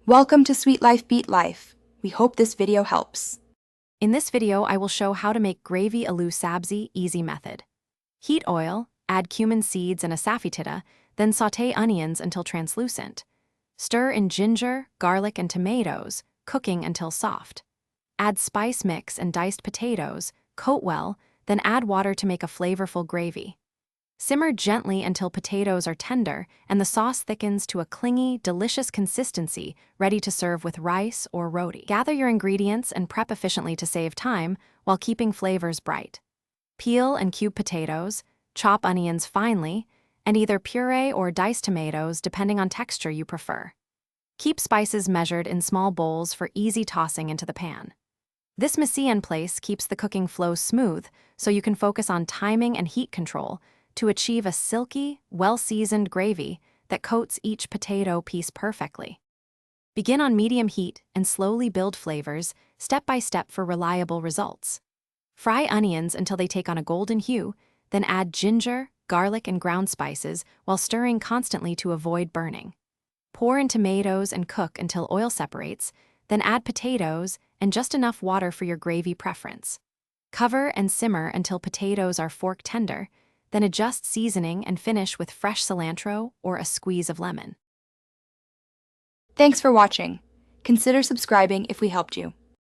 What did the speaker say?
Welcome to Sweet Life Beat Life. We hope this video helps. In this video, I will show how to make gravy aloo sabzi easy method. Heat oil, add cumin seeds and a safetida, then sauté onions until translucent. Stir in ginger, garlic, and tomatoes, cooking until soft. Add spice mix and diced potatoes, coat well, then add water to make a flavorful gravy. Simmer gently until potatoes are tender and the sauce thickens to a clingy, delicious consistency, ready to serve with rice or roti. Gather your ingredients and prep efficiently to save time while keeping flavors bright. Peel and cube potatoes, chop onions finely, and either puree or dice tomatoes depending on texture you prefer. Keep spices measured in small bowls for easy tossing into the pan. This mise-en place keeps the cooking flow smooth so you can focus on timing and heat control to achieve a silky, well-seasoned gravy that coats each potato piece perfectly. Begin on medium heat and slowly build flavors, step by step for reliable results. Fry onions until they take on a golden hue, then add ginger, garlic, and ground spices while stirring constantly to avoid burning. Pour in tomatoes and cook until oil separates, then add potatoes and just enough water for your gravy preference. Cover and simmer until potatoes are fork tender, then adjust seasoning and finish with fresh cilantro or a squeeze of lemon. Thanks for watching. Consider subscribing if we helped you.